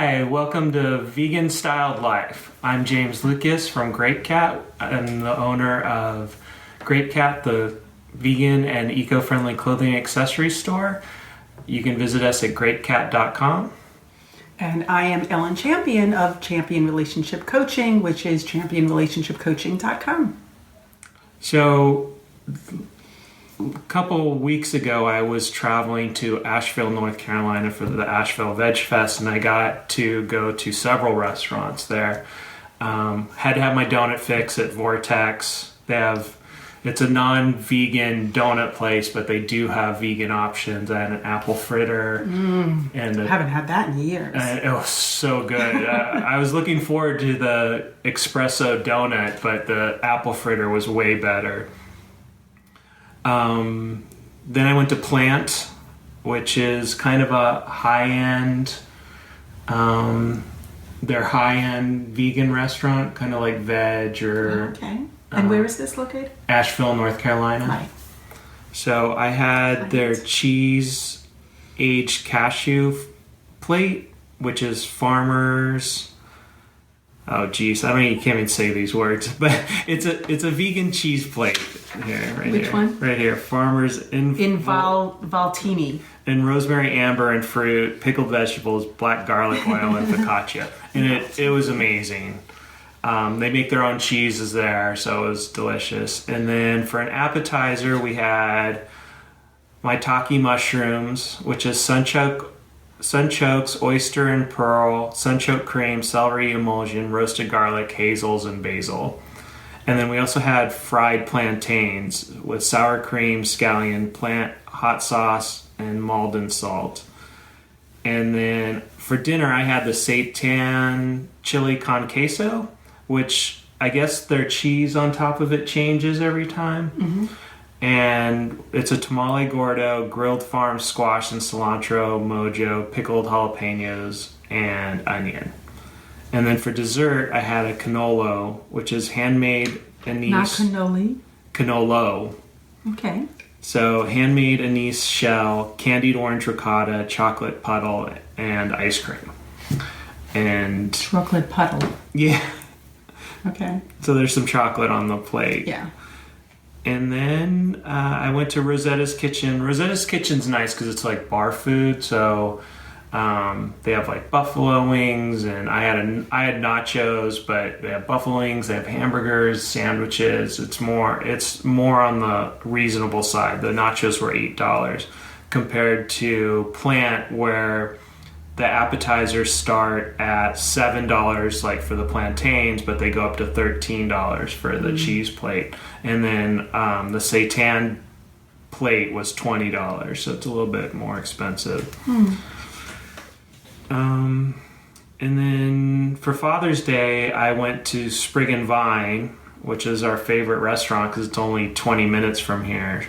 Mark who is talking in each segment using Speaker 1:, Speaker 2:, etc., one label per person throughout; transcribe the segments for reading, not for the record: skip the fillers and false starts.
Speaker 1: Hi, welcome to Vegan Styled Life. I'm James Lucas from Grape Cat. I'm the owner of Grape Cat, the vegan and eco-friendly clothing accessory store. You can visit us at grapecat.com.
Speaker 2: And I am Ellen Champion of Champion Relationship Coaching, which is championrelationshipcoaching.com.
Speaker 1: So, a couple weeks ago, I was traveling to Asheville, North Carolina for the Asheville Veg Fest, and I got to go to several restaurants there. Had to have my donut fix at Vortex. It's a non-vegan donut place, but they do have vegan options. I had an apple fritter.
Speaker 2: I haven't had that in years.
Speaker 1: And it was so good. I was looking forward to the espresso donut, but the apple fritter was way better. Then I went to Plant, which is kind of a high-end, their high-end vegan restaurant, kind of like veg or...
Speaker 2: Okay. And where is this located?
Speaker 1: Asheville, North Carolina.
Speaker 2: Right.
Speaker 1: So I had their cheese-aged cashew plate, which is farmers... Oh geez, you can't even say these words, but it's a vegan cheese plate here,
Speaker 2: Which one?
Speaker 1: Right here, Farmers in
Speaker 2: Valtini.
Speaker 1: And rosemary, amber, and fruit, pickled vegetables, black garlic oil, and focaccia, and it was amazing. They make their own cheeses there, so it was delicious. And then for an appetizer, we had maitake mushrooms, which is sunchokes, oyster and pearl, sunchoke cream, celery emulsion, roasted garlic, hazels, and basil. And then we also had fried plantains with sour cream, scallion, plant, hot sauce, and Malden salt. And then for dinner, I had the seitan chili con queso, which I guess their cheese on top of it changes every time. Mm-hmm. And it's a tamale gordo, grilled farm squash and cilantro, mojo, pickled jalapenos, and onion. And then for dessert, I had a canolo, which is handmade anise...
Speaker 2: Not cannoli?
Speaker 1: Canolo.
Speaker 2: Okay.
Speaker 1: So handmade anise shell, candied orange ricotta, chocolate puddle, and ice cream. And...
Speaker 2: Chocolate puddle.
Speaker 1: Yeah.
Speaker 2: Okay.
Speaker 1: So there's some chocolate on the plate.
Speaker 2: Yeah.
Speaker 1: And then I went to Rosetta's Kitchen. Rosetta's Kitchen's nice because it's like bar food. So they have like buffalo wings, and I had nachos, but they have buffalo wings. They have hamburgers, sandwiches. It's more on the reasonable side. The nachos were $8 compared to Plant, where the appetizers start at $7, like for the plantains, but they go up to $13 for the cheese plate. And then the seitan plate was $20, so it's a little bit more expensive. And then for Father's Day, I went to Sprig and Vine, which is our favorite restaurant because it's only 20 minutes from here.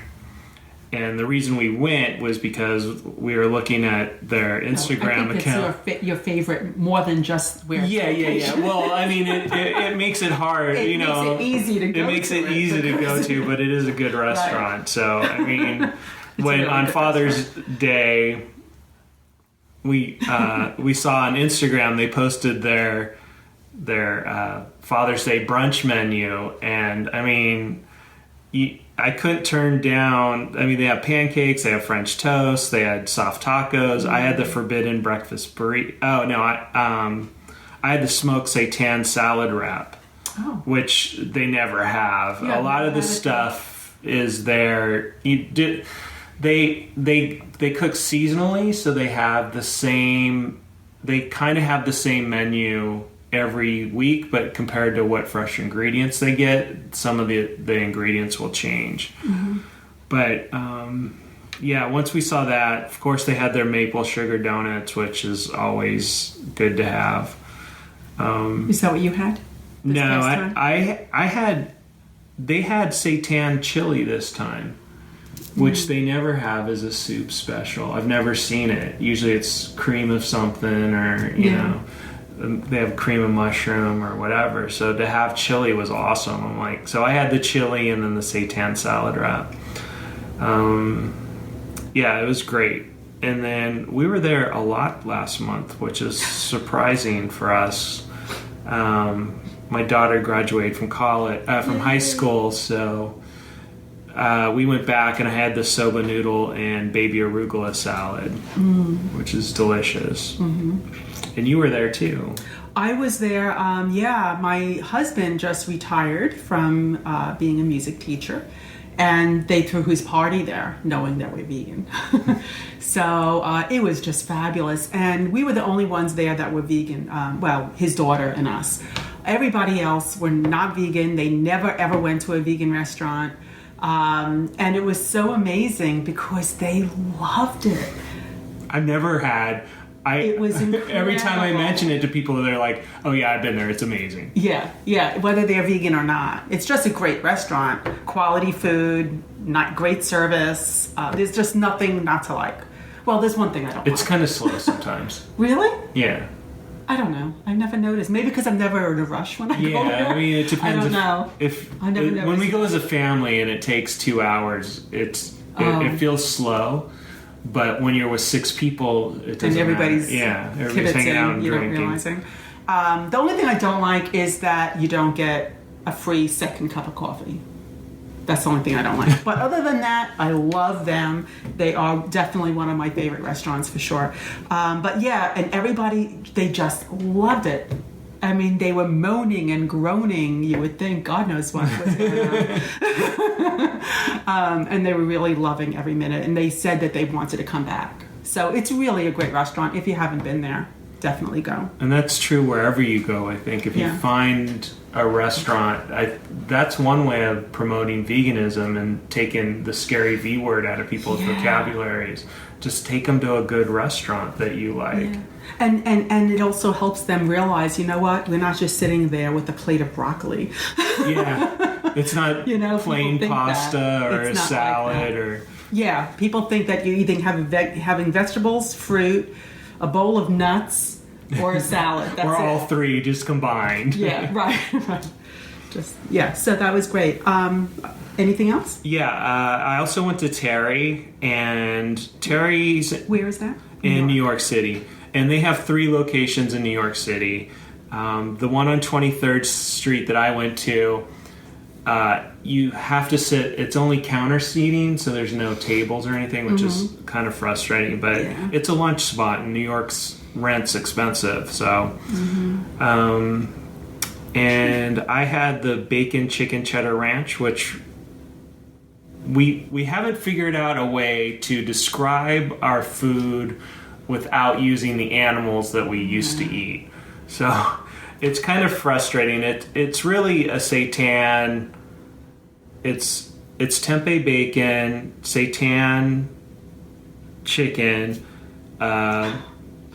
Speaker 1: And the reason we went was because we were looking at their Instagram account.
Speaker 2: It's your favorite more than just where.
Speaker 1: Yeah. Well, I mean, it makes it hard.
Speaker 2: It makes it easy to go.
Speaker 1: It makes it easy to go to, but it is a good restaurant. Right. So I mean, when really on Father's Day, we saw on Instagram they posted their Father's Day brunch menu, and I mean. I couldn't turn down... I mean, they have pancakes, they have French toast, they had soft tacos. I had the forbidden breakfast burrito. Oh, no, I had the smoked seitan salad wrap, which they never have. Yeah, a lot of the stuff is there. They cook seasonally, so they have the same... They kind of have the same menu every week, but compared to what fresh ingredients they get, some of the ingredients will change. Mm-hmm. But once we saw that, of course they had their maple sugar donuts, which is always good to have.
Speaker 2: Is that what you had?
Speaker 1: No, they had seitan chili this time, which they never have as a soup special. I've never seen it. Usually it's cream of something, or you know, they have cream of mushroom or whatever. So to have chili was awesome. I'm like, so I had the chili and then the seitan salad wrap. It was great. And then we were there a lot last month, which is surprising for us. My daughter graduated from high school, so we went back and I had the soba noodle and baby arugula salad, which is delicious. And you were there too.
Speaker 2: I was there. My husband just retired from being a music teacher, and they threw his party there, knowing that we're vegan. So it was just fabulous, and we were the only ones there that were vegan. His daughter and us. Everybody else were not vegan. They never ever went to a vegan restaurant, and it was so amazing because they loved it.
Speaker 1: I've never had.
Speaker 2: It was incredible.
Speaker 1: Every time I mention it to people, they're like, "Oh yeah, I've been there. It's amazing."
Speaker 2: Yeah. Whether they're vegan or not, it's just a great restaurant. Quality food, not great service. There's just nothing not to like. Well, there's one thing I don't.
Speaker 1: It's kind of slow sometimes.
Speaker 2: Really?
Speaker 1: Yeah.
Speaker 2: I don't know. I never noticed. Maybe because I'm never in a rush when I go there.
Speaker 1: Yeah, I mean, it depends.
Speaker 2: I don't know.
Speaker 1: When we go as a family and it takes 2 hours, it feels slow. But when you're with 6 people, it doesn't
Speaker 2: and everybody's
Speaker 1: matter. Everybody's hanging out and drinking.
Speaker 2: Realizing. The only thing I don't like is that you don't get a free second cup of coffee. That's the only thing I don't like. But other than that, I love them. They are definitely one of my favorite restaurants for sure. But yeah, and everybody, they just loved it. I mean, they were moaning and groaning. You would think, God knows what was going on. And they were really loving every minute. And they said that they wanted to come back. So it's really a great restaurant. If you haven't been there, definitely go.
Speaker 1: And that's true wherever you go, I think. If you find a restaurant, that's one way of promoting veganism and taking the scary V word out of people's vocabularies. Just take them to a good restaurant that you like.
Speaker 2: Yeah. And it also helps them realize, you know what, we're not just sitting there with a plate of broccoli.
Speaker 1: It's not plain pasta or a salad or...
Speaker 2: Yeah, people think that you're either having vegetables, fruit, a bowl of nuts, or a salad. That's
Speaker 1: or all three just combined.
Speaker 2: Yeah, right. So that was great. Anything else?
Speaker 1: Yeah, I also went to Terry, and Terry's...
Speaker 2: Where is that?
Speaker 1: In New York City. And they have 3 locations in New York City. The one on 23rd Street that I went to, you have to sit, it's only counter seating, so there's no tables or anything, which is kind of frustrating, but it's a lunch spot, and New York's rent's expensive, so... and I had the bacon chicken cheddar ranch, which we haven't figured out a way to describe our food without using the animals that we used to eat. So it's kind of frustrating. It's really a seitan. It's tempeh bacon, seitan chicken, and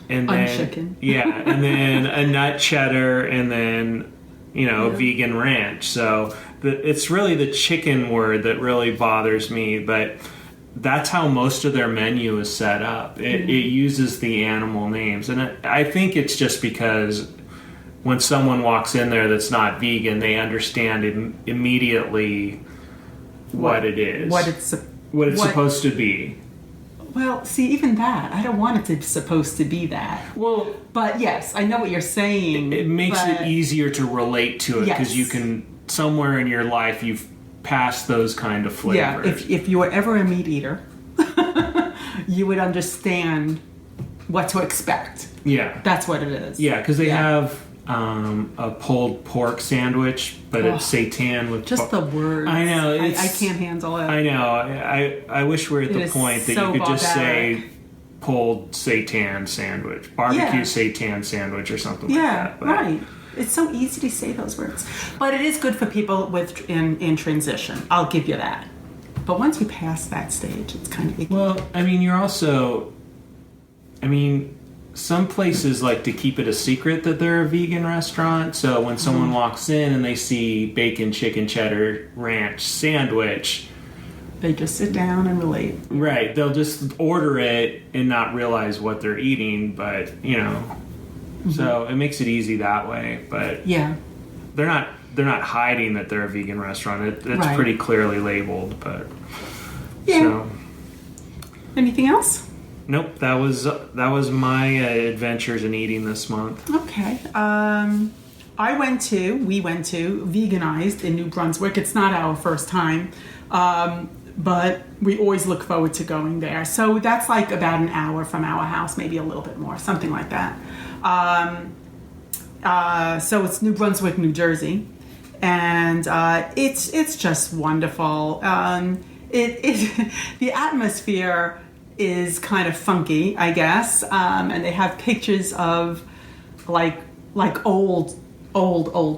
Speaker 1: then
Speaker 2: chicken.
Speaker 1: and then a nut cheddar, and then a vegan ranch. So it's really the chicken word that really bothers me, but that's how most of their menu is set up. It uses the animal names. And I think it's just because when someone walks in there that's not vegan, they understand immediately what it is. What it's supposed to be.
Speaker 2: Well, see, even that, I don't want it to be supposed to be that.
Speaker 1: Well,
Speaker 2: but yes, I know what you're saying.
Speaker 1: It makes it easier to relate to it because you can, somewhere in your life, you've past those kind of flavors.
Speaker 2: Yeah, if you were ever a meat eater, you would understand what to expect.
Speaker 1: Yeah.
Speaker 2: That's what it is.
Speaker 1: Yeah, because they have a pulled pork sandwich, but it's seitan with...
Speaker 2: Just the words.
Speaker 1: I know.
Speaker 2: I can't handle it.
Speaker 1: I know. I wish we were at the point that you could just say pulled seitan sandwich, barbecue seitan sandwich or something like that.
Speaker 2: Yeah, right. It's so easy to say those words. But it is good for people in transition. I'll give you that. But once you pass that stage, it's kind of icky.
Speaker 1: Well, I mean, you're also... some places like to keep it a secret that they're a vegan restaurant. So when someone walks in and they see bacon, chicken, cheddar, ranch sandwich...
Speaker 2: They just sit down and relate.
Speaker 1: Right. They'll just order it and not realize what they're eating, but, So it makes it easy that way, but they're not hiding that they're a vegan restaurant. It's pretty clearly labeled, but
Speaker 2: So. Anything else?
Speaker 1: Nope. That was my adventures in eating this month.
Speaker 2: Okay. We went to Veganized in New Brunswick. It's not our first time, but we always look forward to going there. So that's like about an hour from our house, maybe a little bit more, something like that. So it's New Brunswick, New Jersey, and it's just wonderful. The atmosphere is kind of funky, I guess, and they have pictures of like old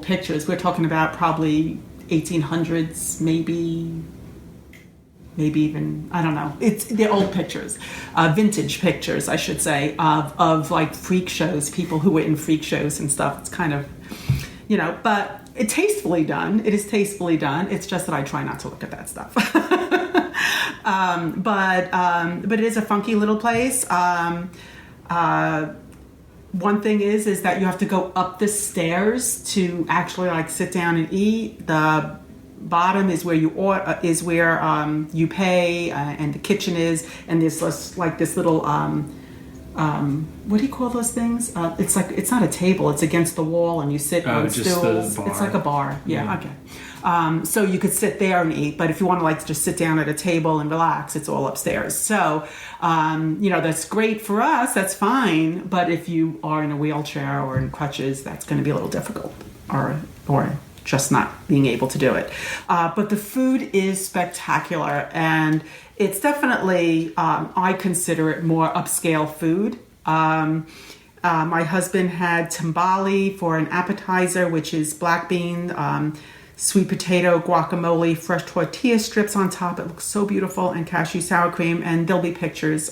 Speaker 2: pictures. We're talking about probably 1800s, maybe even, I don't know. They're old pictures, vintage pictures, I should say, of like freak shows, people who were in freak shows and stuff. It's kind of, but it's tastefully done. It is tastefully done. It's just that I try not to look at that stuff. But it is a funky little place. One thing is that you have to go up the stairs to actually like sit down and eat. The bottom is where you pay, and the kitchen is, and there's this little what do you call those things? It's like, it's not a table, it's against the wall, and you sit on stools. It's like a bar. Yeah. Okay. So you could sit there and eat, but if you want to like just sit down at a table and relax, it's all upstairs. So, that's great for us. That's fine. But if you are in a wheelchair or in crutches, that's going to be a little difficult, or just not being able to do it. But the food is spectacular, and it's definitely, I consider it more upscale food. My husband had tambali for an appetizer, which is black bean, sweet potato, guacamole, fresh tortilla strips on top. It looks so beautiful, and cashew sour cream, and there'll be pictures.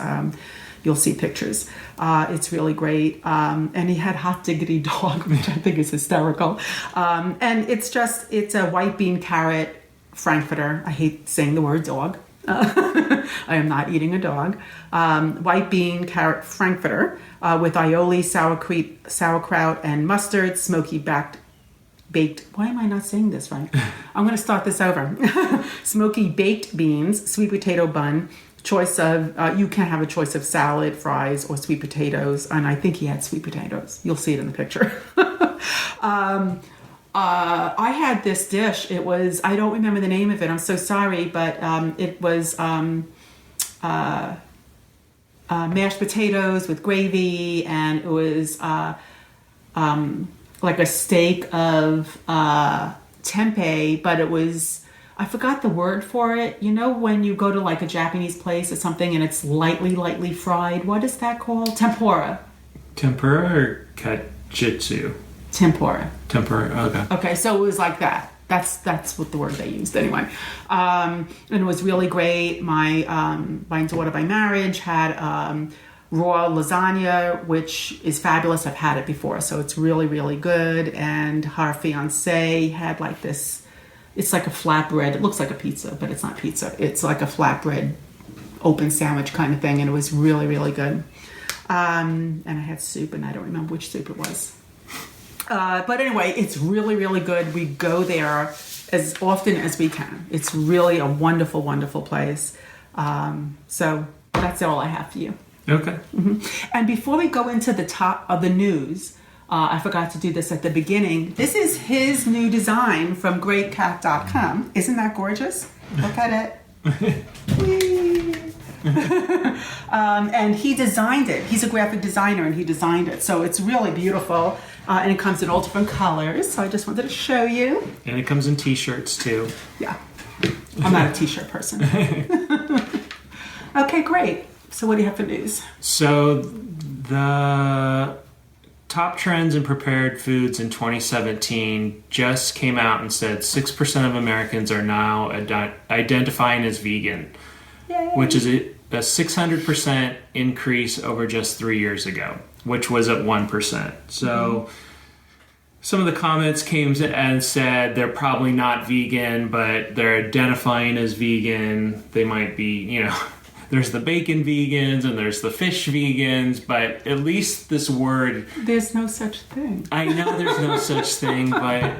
Speaker 2: You'll see pictures. It's really great. And he had hot diggity dog, which I think is hysterical. And it's a white bean carrot frankfurter. I hate saying the word dog. I am not eating a dog. White bean carrot frankfurter with aioli, sauerkraut, and mustard, smoky baked. Why am I not saying this right? I'm going to start this over. Smoky baked beans, sweet potato bun. Choice of you can have a choice of salad, fries, or sweet potatoes, and I think he had sweet potatoes. You'll see it in the picture. I had this dish. It was, I don't remember the name of it. I'm so sorry, but it was mashed potatoes with gravy, and it was like a steak of tempeh, but it was, I forgot the word for it. When you go to like a Japanese place or something and it's lightly fried, what is that called? Tempura. Tempura
Speaker 1: or kajitsu?
Speaker 2: Tempura.
Speaker 1: Okay.
Speaker 2: Okay, so it was like that. That's what the word they used anyway. And it was really great. My daughter by marriage had raw lasagna, which is fabulous. I've had it before, so it's really, really good. And her fiance had like this, it's like a flatbread. It looks like a pizza, but it's not pizza. It's like a flatbread open sandwich kind of thing, and it was really, really good. And I had soup, and I don't remember which soup it was. But anyway, it's really, really good. We go there as often as we can. It's really a wonderful, wonderful place. So that's all I have for you.
Speaker 1: Okay.
Speaker 2: Mm-hmm. And before we go into the top of the news, I forgot to do this at the beginning. This is his new design from greatcat.com. Isn't that gorgeous? Look at it. And he designed it. He's a graphic designer, and he designed it. So it's really beautiful. And it comes in all different colors. So I just wanted to show you.
Speaker 1: And it comes in t-shirts too.
Speaker 2: Yeah. I'm not a t-shirt person. Okay, great. So what do you have for news?
Speaker 1: So the top trends in prepared foods in 2017 just came out and said 6% of Americans are now identifying as vegan.
Speaker 2: Yay.
Speaker 1: Which is a 600% increase over just 3 years ago, which was at 1%. So some of the comments came and said they're probably not vegan, but they're identifying as vegan. They might be, there's the bacon vegans and there's the fish vegans, but at least this word...
Speaker 2: There's no such thing.
Speaker 1: I know there's no such thing, but...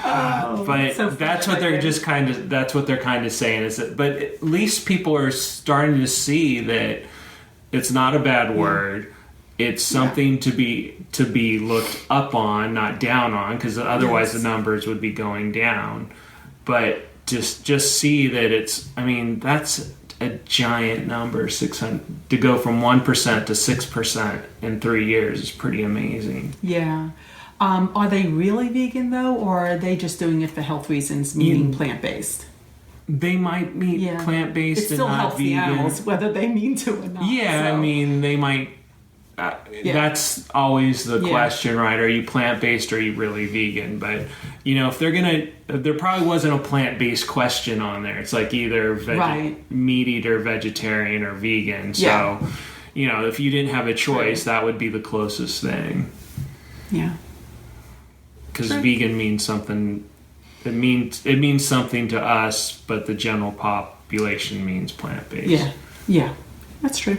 Speaker 1: But
Speaker 2: so
Speaker 1: that's what they're kind of saying is that, but at least people are starting to see that it's not a bad word. It's something to be looked up on, not down on, because otherwise the numbers would be going down. But just see that it's, I mean, that's a giant number. 600 to go from 1% to 6% in 3 years is pretty amazing.
Speaker 2: Yeah. Are they really vegan though, or are they just doing it for health reasons, meaning plant-based?
Speaker 1: They might be plant-based and not
Speaker 2: helps
Speaker 1: vegan.
Speaker 2: The animals, whether they mean to or not.
Speaker 1: Yeah,
Speaker 2: so.
Speaker 1: I mean, they might. That's always the question, right? Are you plant-based or are you really vegan? But, if they're going to... There probably wasn't a plant-based question on there. It's like either meat eater, vegetarian, or vegan. So, if you didn't have a choice, that would be the closest thing.
Speaker 2: Yeah.
Speaker 1: Because vegan means something... It means something to us, but the general population means plant-based.
Speaker 2: Yeah. That's true.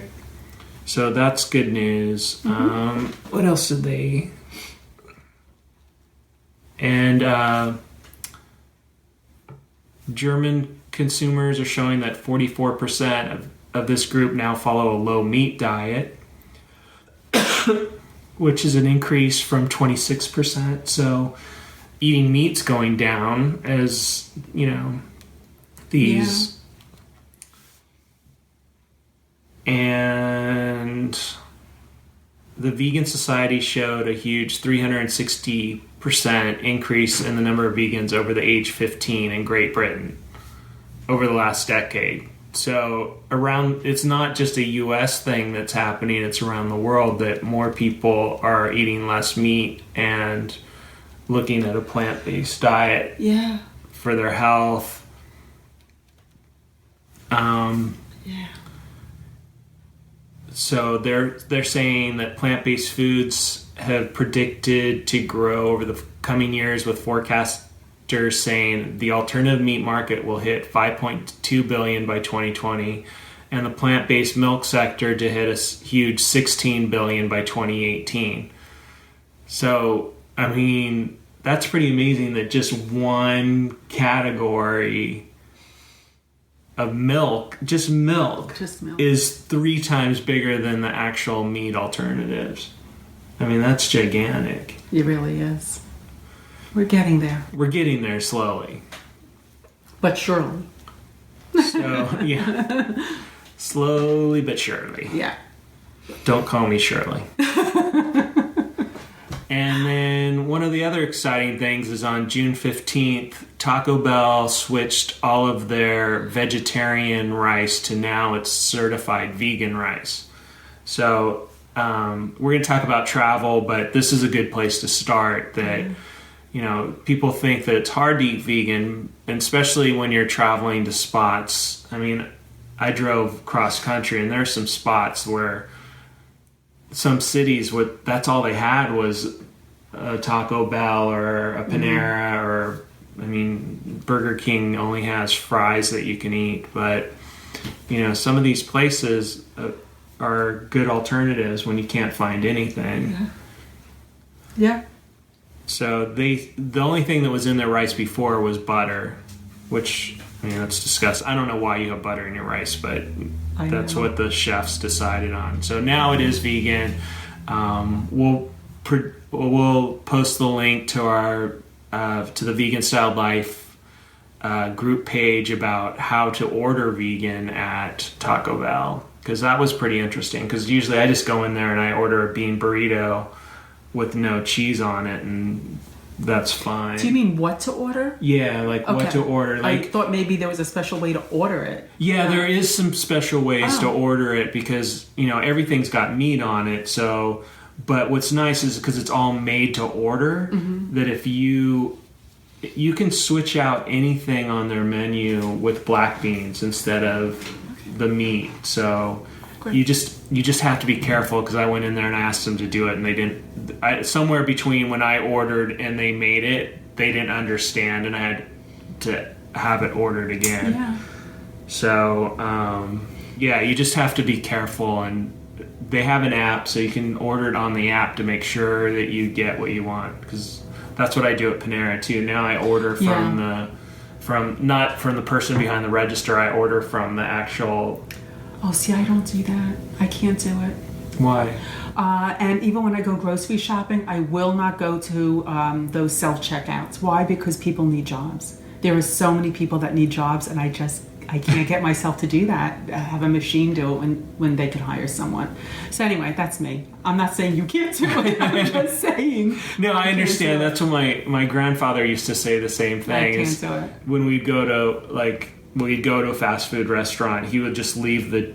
Speaker 1: So that's good news. What else did they... And German consumers are showing that 44% of this group now follow a low-meat diet, which is an increase from 26%. So eating meat's going down as, these... And the Vegan Society showed a huge 360% increase in the number of vegans over the age 15 in Great Britain over the last decade. So it's not just a US thing that's happening, it's around the world that more people are eating less meat and looking at a plant-based diet for their health. So they're saying that plant-based foods have predicted to grow over the coming years, with forecasters saying the alternative meat market will hit $5.2 billion by 2020, and the plant-based milk sector to hit a huge $16 billion by 2018. So, I mean, that's pretty amazing that just one category of milk, just milk, is 3 times bigger than the actual meat alternatives. I mean, that's gigantic.
Speaker 2: It really is. We're getting there.
Speaker 1: We're getting there slowly.
Speaker 2: But surely.
Speaker 1: So, slowly but surely.
Speaker 2: Yeah.
Speaker 1: Don't call me Shirley. And then one of the other exciting things is on June 15th, Taco Bell switched all of their vegetarian rice to now it's certified vegan rice. So we're going to talk about travel, but this is a good place to start. That people think that it's hard to eat vegan, and especially when you're traveling to spots. I mean, I drove cross country, and there are some spots where some cities that's all they had was a Taco Bell or a Panera or, I mean, Burger King only has fries that you can eat. But, some of these places are good alternatives when you can't find anything.
Speaker 2: Yeah.
Speaker 1: So the only thing that was in their rice before was butter, which, I mean, that's disgusting. I don't know why you have butter in your rice, but that's what the chefs decided on. So now it is vegan. We'll post the link to our to the Vegan Style Life group page about how to order vegan at Taco Bell, because that was pretty interesting. Because usually I just go in there and I order a bean burrito with no cheese on it, and that's fine. Do
Speaker 2: you mean what to order?
Speaker 1: Yeah, what to order.
Speaker 2: I thought maybe there was a special way to order it.
Speaker 1: Yeah, there is some special ways to order it because, everything's got meat on it. So, but what's nice is because it's all made to order, that if you can switch out anything on their menu with black beans instead of the meat. So you just have to be careful, because I went in there and I asked them to do it, and they didn't. Somewhere between when I ordered and they made it, they didn't understand, and I had to have it ordered again.
Speaker 2: Yeah.
Speaker 1: So you just have to be careful, and they have an app, so you can order it on the app to make sure that you get what you want. Because That's what I do at Panera too. Now I order not from the person behind the register. I order from the actual.
Speaker 2: Oh, see, I don't do that. I can't do it.
Speaker 1: Why?
Speaker 2: And even when I go grocery shopping, I will not go to those self-checkouts. Why? Because people need jobs. There are so many people that need jobs, and I can't get myself to do that. Have a machine do it when they could hire someone. So anyway, that's me. I'm not saying you can't do it. I'm just saying.
Speaker 1: No, I understand. That's what my grandfather used to say the same thing.
Speaker 2: I can't do it.
Speaker 1: When we'd go to a fast food restaurant, he would just leave the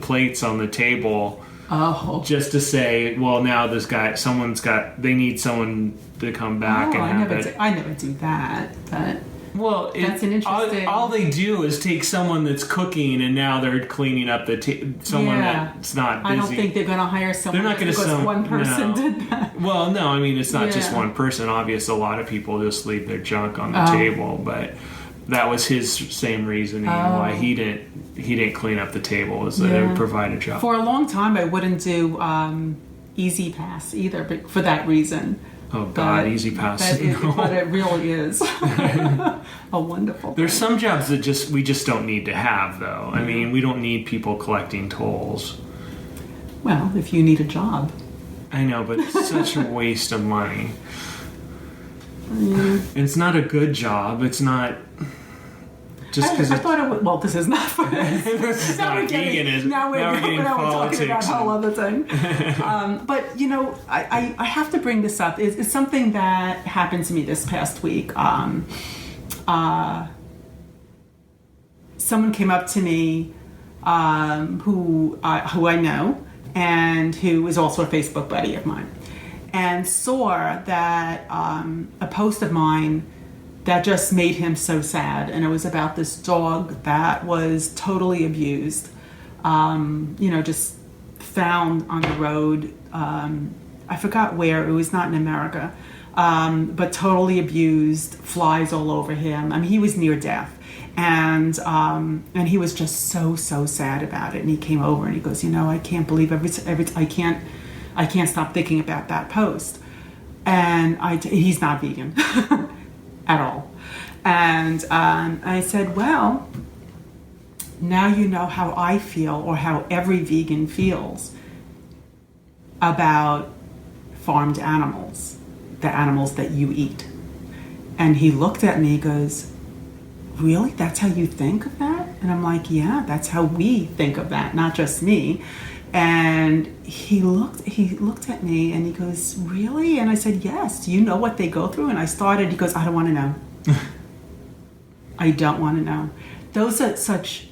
Speaker 1: plates on the table.
Speaker 2: Oh.
Speaker 1: Just to say, well, now they need someone to come back and have it.
Speaker 2: I never do that, but.
Speaker 1: Well,
Speaker 2: that's an interesting.
Speaker 1: All they do is take someone that's cooking, and now they're cleaning up someone that's not busy.
Speaker 2: I don't think they're going to hire someone. They're not going to one person did that.
Speaker 1: Well, no, I mean it's not just one person. Obviously, a lot of people just leave their junk on the table, but that was his same reasoning why he didn't clean up the table, was that it would provide a job.
Speaker 2: For a long time, I wouldn't do Easy Pass either, but for that reason.
Speaker 1: Oh God, Easy Pass.
Speaker 2: But it really is a wonderful thing.
Speaker 1: There's some jobs that we just don't need to have, though. I mean, we don't need people collecting tolls.
Speaker 2: Well, if you need a job.
Speaker 1: I know, but it's such a waste of money. And it's not a good job. It's not just because
Speaker 2: I thought it was. Well, this is not for this.
Speaker 1: This is not veganism.
Speaker 2: Now we're
Speaker 1: politics.
Speaker 2: Talking about a whole other thing. But I have to bring this up. It's something that happened to me this past week. Someone came up to me who I know and who is also a Facebook buddy of mine, and saw that a post of mine that just made him so sad. And it was about this dog that was totally abused, just found on the road. I forgot where, it was not in America, but totally abused, flies all over him. I mean, he was near death. And he was just so sad about it. And he came over and he goes, I can't believe I can't stop thinking about that post. And he's not vegan. At all. And I said, well, now you know how I feel, or how every vegan feels about farmed animals, the animals that you eat. And he looked at me, goes, really? That's how you think of that? And I'm like, yeah, that's how we think of that, not just me. And he looked at me and he goes, really? And I said, yes. Do you know what they go through? And he goes, I don't want to know. I don't want to know. Those are such,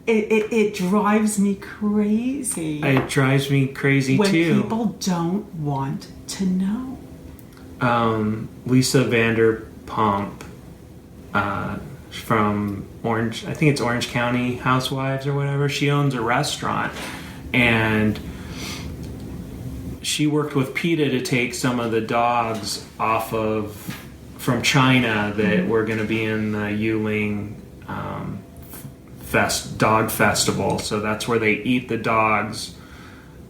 Speaker 2: it drives me crazy.
Speaker 1: It drives me crazy
Speaker 2: when
Speaker 1: too.
Speaker 2: When people don't want to know.
Speaker 1: Lisa Vanderpump, from Orange, I think it's Orange County Housewives or whatever. She owns a restaurant, and she worked with PETA to take some of the dogs from China that were going to be in the Yuling dog festival. So that's where they eat the dogs.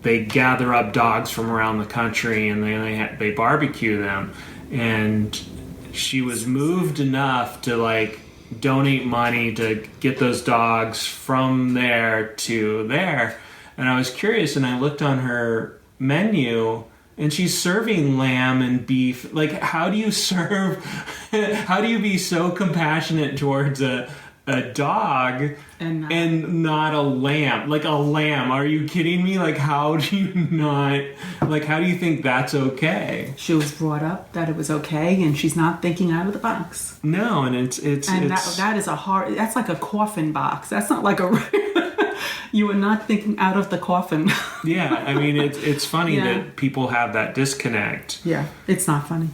Speaker 1: They gather up dogs from around the country and they barbecue them. And she was moved enough to donate money to get those dogs from there to there. And I was curious, and I looked on her menu, and she's serving lamb and beef. How do you be so compassionate towards a dog and not a lamb? Like a lamb, are you kidding me? How do you think that's okay?
Speaker 2: She was brought up that it was okay, and she's not thinking out of the box.
Speaker 1: No, and
Speaker 2: that is that's like a coffin box. That's not like you are not thinking out of the coffin.
Speaker 1: Yeah, I mean, it's funny that people have that disconnect.
Speaker 2: Yeah, it's not funny.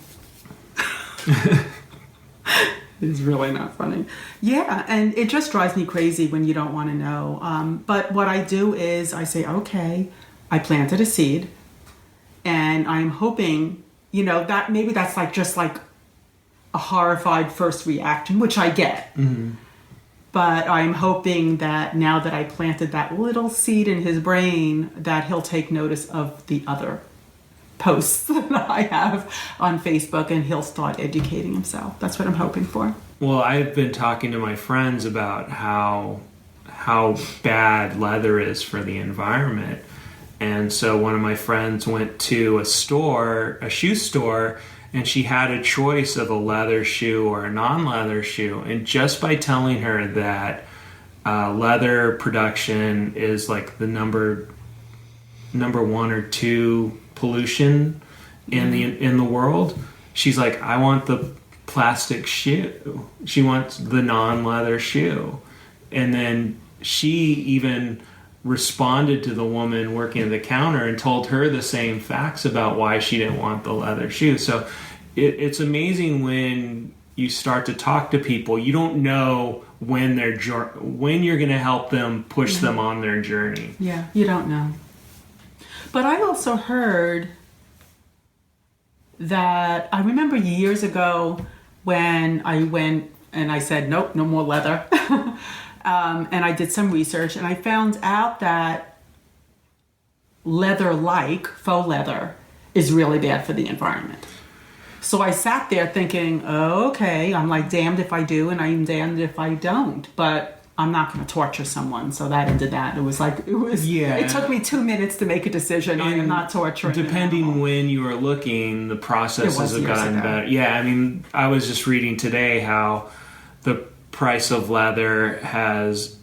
Speaker 2: It's really not funny. Yeah, and it just drives me crazy when you don't want to know. But what I do is I say, okay, I planted a seed, and I'm hoping, that maybe that's just a horrified first reaction, which I get. Mm-hmm. But I'm hoping that now that I planted that little seed in his brain, that he'll take notice of the other posts that I have on Facebook, and he'll start educating himself. That's what I'm hoping for.
Speaker 1: Well, I've been talking to my friends about how bad leather is for the environment. And so one of my friends went to a shoe store, and she had a choice of a leather shoe or a non-leather shoe. And just by telling her that leather production is like the number 1 or 2 pollution in the world, she's like, I want the plastic shoe. She wants the non-leather shoe. And then she even responded to the woman working at the counter and told her the same facts about why she didn't want the leather shoe. So it's amazing when you start to talk to people. You don't know when you're going to help them push them on their journey.
Speaker 2: Yeah, you don't know. But I also heard that, I remember years ago when I went and I said, nope, no more leather. And I did some research, and I found out that leather-like, faux leather, is really bad for the environment. So I sat there thinking, oh, okay, I'm like damned if I do and I'm damned if I don't. But I'm not going to torture someone. So that ended that. It took me 2 minutes to make a decision. I am not torturing.
Speaker 1: Depending when you are looking, the processes have gotten better. Yeah, I mean, I was just reading today how the price of leather has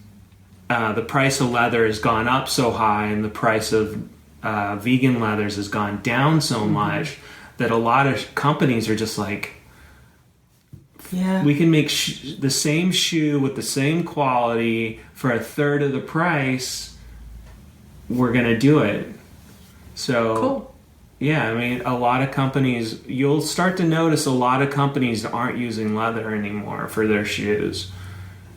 Speaker 1: gone up so high, and the price of vegan leathers has gone down so much that a lot of companies are just like, we can make the same shoe with the same quality for a third of the price. We're going to do it. So, cool. Yeah, I mean, a lot of companies, you'll start to notice a lot of companies aren't using leather anymore for their shoes.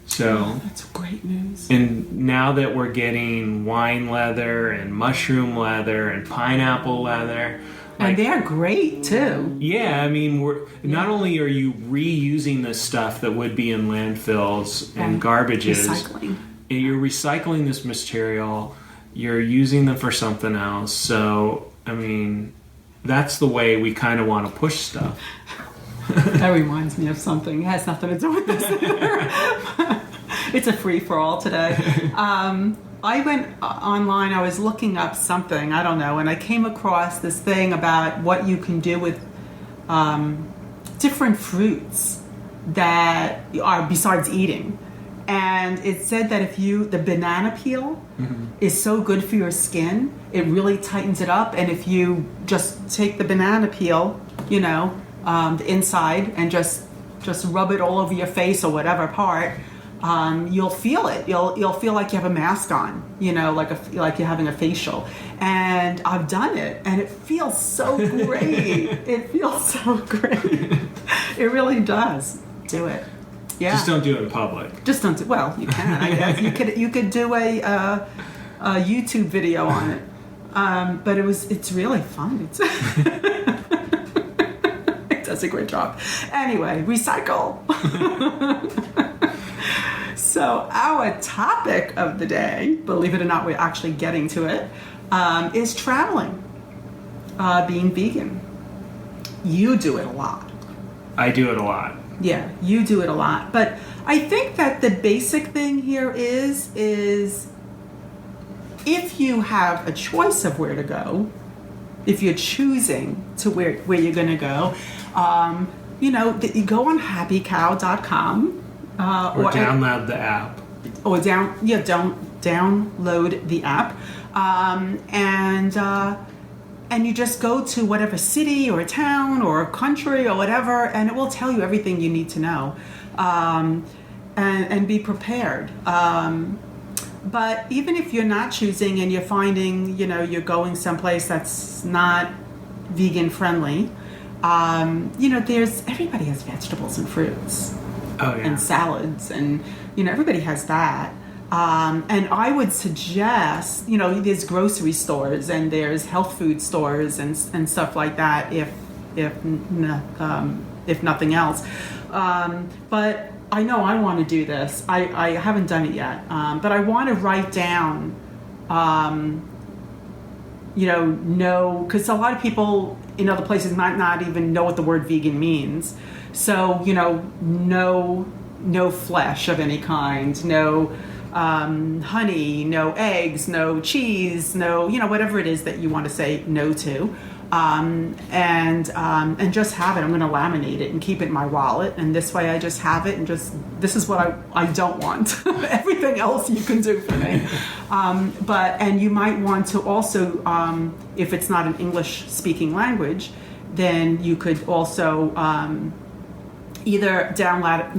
Speaker 1: So
Speaker 2: that's great news.
Speaker 1: And now that we're getting wine leather and mushroom leather and pineapple leather,
Speaker 2: and they're great too.
Speaker 1: Yeah, I mean, not only are you reusing this stuff that would be in landfills and garbages, you're recycling this material, you're using them for something else. So, I mean, that's the way we kind of want to push stuff.
Speaker 2: That reminds me of something. It has nothing to do with this. It's a free-for-all today. I went online, I was looking up something, I don't know, and I came across this thing about what you can do with different fruits that are besides eating. And it said that the banana peel is so good for your skin, it really tightens it up. And if you just take the banana peel, the inside, and just rub it all over your face or whatever part, you'll feel it. You'll feel like you have a mask on, like you're having a facial. And I've done it, and it feels so great. It feels so great. It really does. Do it. Yeah.
Speaker 1: Just don't do it in public.
Speaker 2: Just don't. Well, you can. I guess you could do a YouTube video on it. But it's really fun. It does a great job. Anyway, recycle. So our topic of the day, believe it or not, we're actually getting to it, is traveling, being vegan. You do it a lot.
Speaker 1: I do it a lot.
Speaker 2: Yeah, you do it a lot. But I think that the basic thing here is if you have a choice of where to go, if you're choosing to where you're going to go, you go on happycow.com.
Speaker 1: Or download the app.
Speaker 2: Or download the app. And you just go to whatever city or town or country or whatever, and it will tell you everything you need to know. And be prepared. But even if you're not choosing and you're finding, you're going someplace that's not vegan friendly, everybody has vegetables and fruits.
Speaker 1: Oh, yeah.
Speaker 2: And salads, and everybody has that. And I would suggest, there's grocery stores and there's health food stores and stuff like that. If nothing else, but I know I want to do this. I haven't done it yet, but I want to write down know, because a lot of people in other places might not even know what the word vegan means. So, no flesh of any kind, no honey, no eggs, no cheese, no, whatever it is that you want to say no to. And just have it. I'm going to laminate it and keep it in my wallet. And this way I just have it and this is what I don't want. Everything else you can do for me. And you might want to also, if it's not an English speaking language, then you could also, either download,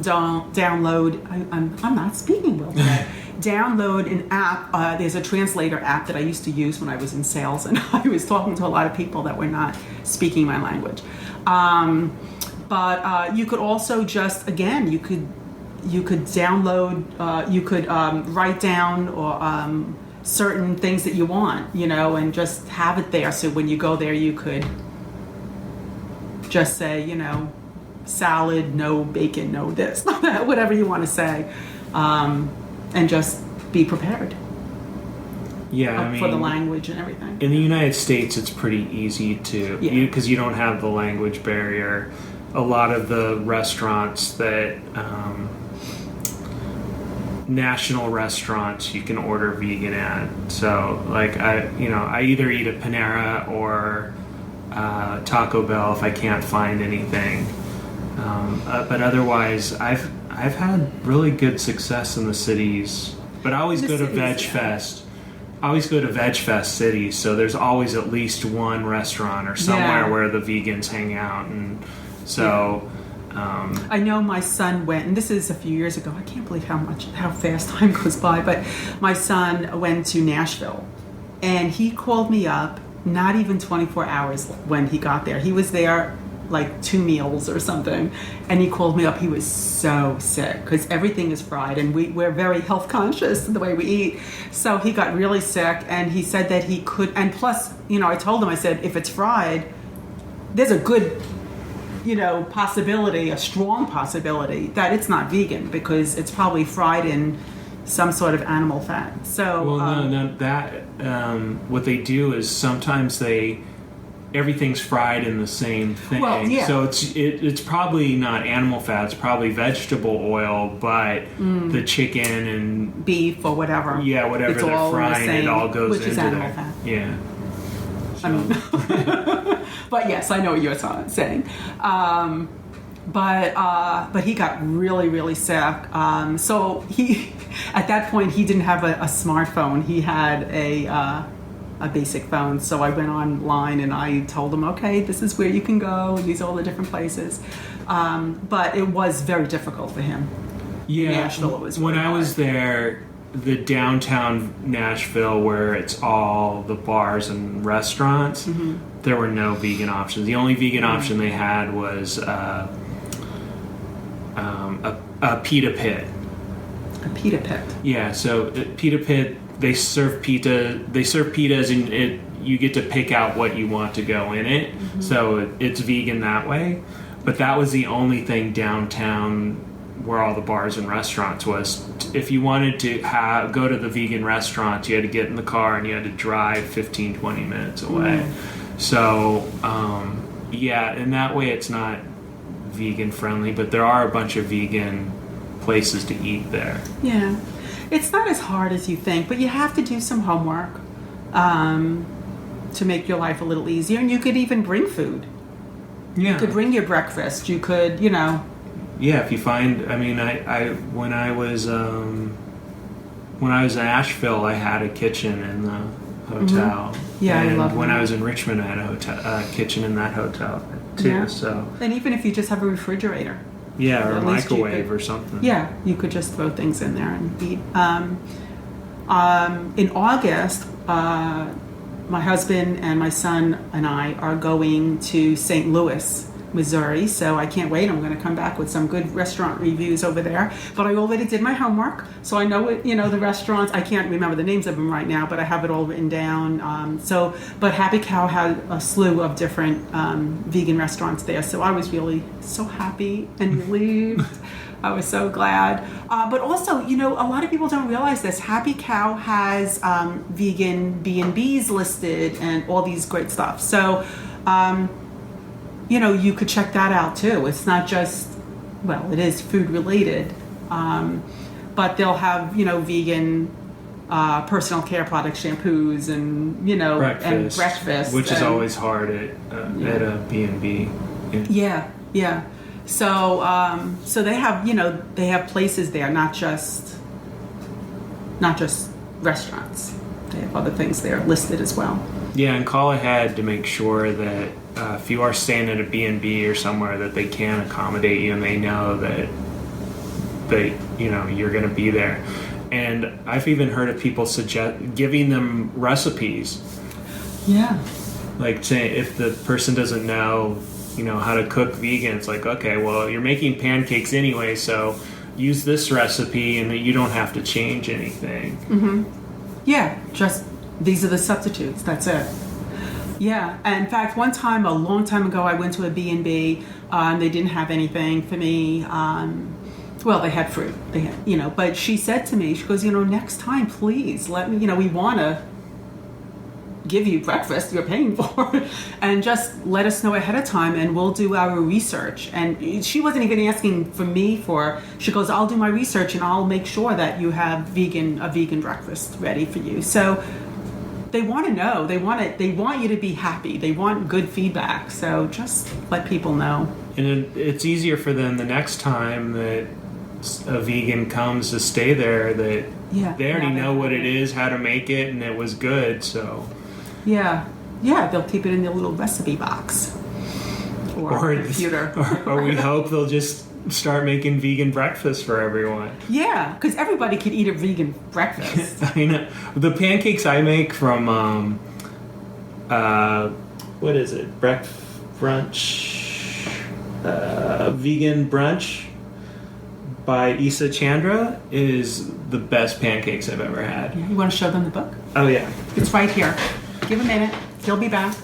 Speaker 2: I'm not speaking well today. Download an app. There's a translator app that I used to use when I was in sales, and I was talking to a lot of people that were not speaking my language. But you could also just, again, you could download, you could write down or certain things that you want, and just have it there. So when you go there, you could just say, salad, no bacon, no this, whatever you want to say. And just be prepared.
Speaker 1: Yeah,
Speaker 2: for the language and everything.
Speaker 1: In the United States, it's pretty easy to, because you don't have the language barrier. A lot of the restaurants that, national restaurants, you can order vegan at. So, like, I either eat at Panera or Taco Bell if I can't find anything. But otherwise, I've had really good success in the cities, but I always go to Veg Fest. I always go to Veg Fest cities, so there's always at least one restaurant or somewhere where the vegans hang out, and so.
Speaker 2: I know my son went, and this is a few years ago. I can't believe how fast time goes by. But my son went to Nashville, and he called me up. Not even 24 hours when he got there. He was there like 2 meals or something, and he called me up. He was so sick because everything is fried, and we're very health conscious in the way we eat. So he got really sick, and he said that he could, and plus, I told him, I said, if it's fried, there's a good, possibility, a strong possibility that it's not vegan because it's probably fried in some sort of animal fat. So
Speaker 1: what they do is sometimes everything's fried in the same thing.
Speaker 2: Well, yeah.
Speaker 1: So it's probably not animal fat, it's probably vegetable oil, but the chicken and
Speaker 2: beef or whatever.
Speaker 1: Yeah, whatever
Speaker 2: it's
Speaker 1: they're frying, it all goes
Speaker 2: which
Speaker 1: into
Speaker 2: is animal
Speaker 1: there.
Speaker 2: Fat.
Speaker 1: Yeah.
Speaker 2: So. But yes, I know what you're saying. But he got really, really sick. So he, at that point, he didn't have a smartphone. He had a basic phone. So I went online and I told him, okay, this is where you can go. And these are all the different places. But it was very difficult for him.
Speaker 1: Yeah.
Speaker 2: Nashville, it was
Speaker 1: when
Speaker 2: really
Speaker 1: I
Speaker 2: hard.
Speaker 1: was there, the downtown Nashville, where it's all the bars and restaurants, there were no vegan options. The only vegan option they had was a pita pit.
Speaker 2: A pita pit.
Speaker 1: Yeah, so pita pit, they serve pita. They serve pitas, and you get to pick out what you want to go in it. So it's vegan that way. But that was the only thing downtown where all the bars and restaurants was. If you wanted to go to the vegan restaurant, you had to get in the car and you had to drive 15, 20 minutes away. So, in that way it's not vegan friendly, but there are a bunch of vegan places to eat there.
Speaker 2: Yeah. It's not as hard as you think, but you have to do some homework to make your life a little easier. And you could even bring food.
Speaker 1: Yeah.
Speaker 2: You could bring your breakfast. You could,
Speaker 1: Yeah, if you find, I when I was in Asheville, I had a kitchen in the hotel.
Speaker 2: Yeah,
Speaker 1: and
Speaker 2: I love
Speaker 1: when
Speaker 2: that.
Speaker 1: I was in Richmond, I had a kitchen in that hotel too.
Speaker 2: Yeah.
Speaker 1: So
Speaker 2: And even if you just have a refrigerator.
Speaker 1: yeah, or a
Speaker 2: At least you
Speaker 1: microwave
Speaker 2: could-
Speaker 1: or something.
Speaker 2: Yeah, you could just throw things in there and eat. In August, my husband and my son and I are going to St. Louis, Missouri, so I can't wait. I'm going to come back with some good restaurant reviews over there. But I already did my homework, so I know the restaurants. I can't remember the names of them right now, but I have it all written down. But Happy Cow had a slew of different vegan restaurants there, so I was really so happy and relieved. I was so glad. But also, a lot of people don't realize this. Happy Cow has vegan B&Bs listed and all these great stuff. So, you could check that out too. It's not just, well, it is food related, but they'll have, vegan personal care products, shampoos, and, and breakfast.
Speaker 1: Which is always hard at a B&B.
Speaker 2: Yeah. So they have, they have places there, not just restaurants. They have other things there listed as well.
Speaker 1: Yeah, and call ahead to make sure that if you are staying at a B&B or somewhere, that they can accommodate you and they know that you're going to be there. And I've even heard of people giving them recipes.
Speaker 2: Yeah.
Speaker 1: Like, say, if the person doesn't know, how to cook vegan, it's like, okay, well, you're making pancakes anyway, so use this recipe and you don't have to change anything.
Speaker 2: Mm-hmm. Yeah, just these are the substitutes. That's it. Yeah. And in fact, one time, a long time ago, I went to a B&B. They didn't have anything for me. Well, they had fruit. They had, but she said to me, she goes, next time, please let me, we want to give you breakfast you're paying for, and just let us know ahead of time and we'll do our research. And she wasn't even asking for me she goes, I'll do my research and I'll make sure that you have a vegan breakfast ready for you. So they want to know, they want you to be happy. They want good feedback. So just let people know.
Speaker 1: And it's easier for them the next time that a vegan comes to stay there, that they already know what it is, how to make it, and it was good. So
Speaker 2: yeah, they'll keep it in their little recipe box or computer.
Speaker 1: Or we hope they'll just start making vegan breakfast for everyone.
Speaker 2: Yeah, because everybody could eat a vegan breakfast.
Speaker 1: I know. The pancakes I make from what is it? Vegan Brunch by Isa Chandra is the best pancakes I've ever had.
Speaker 2: Yeah, you want to show them the book?
Speaker 1: Oh yeah,
Speaker 2: it's right here. Give a minute. He'll be back.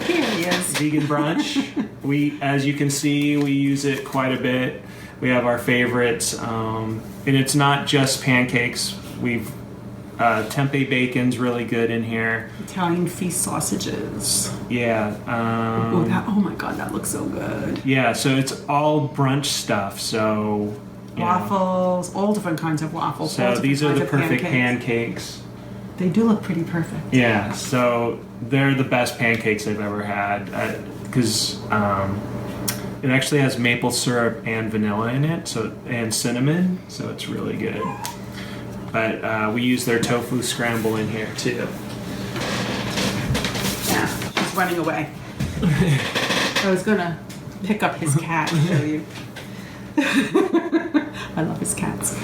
Speaker 2: Here he is.
Speaker 1: Vegan Brunch. As you can see, we use it quite a bit. We have our favorites, and it's not just pancakes. We've tempeh bacon's really good in here.
Speaker 2: Italian feast sausages.
Speaker 1: Yeah.
Speaker 2: Oh my god, that looks so good.
Speaker 1: Yeah, so it's all brunch stuff. So
Speaker 2: waffles, all different kinds of waffles.
Speaker 1: So these are the perfect pancakes.
Speaker 2: They do look pretty perfect.
Speaker 1: Yeah, so they're the best pancakes I've ever had because it actually has maple syrup and vanilla in it, and cinnamon, so it's really good. But we use their tofu scramble in here too.
Speaker 2: Yeah, she's running away. I was gonna pick up his cat and show you. I love his cats.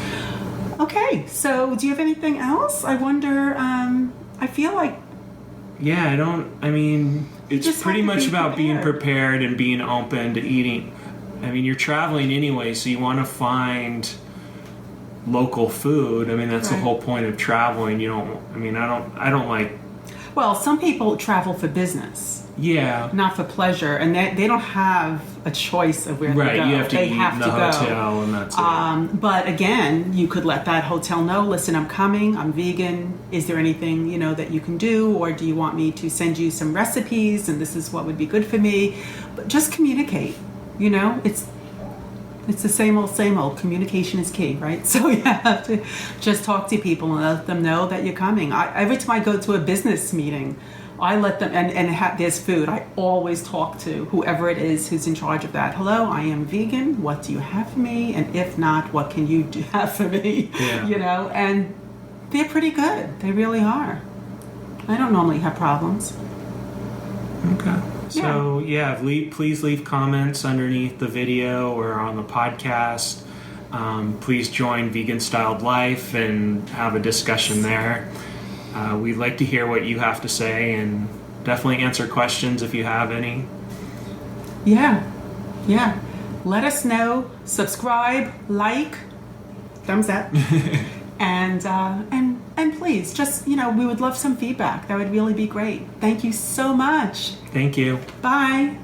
Speaker 2: Okay, so do you have anything else? I wonder, I feel like...
Speaker 1: Yeah, it's pretty much about being prepared and being open to eating. You're traveling anyway, so you want to find local food. That's the whole point of traveling. I don't like...
Speaker 2: Well, some people travel for business.
Speaker 1: Yeah.
Speaker 2: Not for pleasure, and they don't have a choice of where to go.
Speaker 1: Right, you have to
Speaker 2: eat
Speaker 1: in the hotel, and that's it.
Speaker 2: But again, you could let that hotel know, listen, I'm coming, I'm vegan, is there anything, that you can do, or do you want me to send you some recipes, and this is what would be good for me? But just communicate, it's the same old. Communication is key, right? So you have to just talk to people and let them know that you're coming. Every time I go to a business meeting, I let them, and there's food. I always talk to whoever it is who's in charge of that. Hello, I am vegan. What do you have for me? And if not, what can you have for me?
Speaker 1: Yeah.
Speaker 2: And they're pretty good. They really are. I don't normally have problems.
Speaker 1: Okay. So, please leave comments underneath the video or on the podcast. Please join Vegan Styled Life and have a discussion there. We'd like to hear what you have to say and definitely answer questions if you have any.
Speaker 2: Yeah. Let us know. Subscribe, like, thumbs up, and please, just we would love some feedback. That would really be great. Thank you so much.
Speaker 1: Thank you.
Speaker 2: Bye.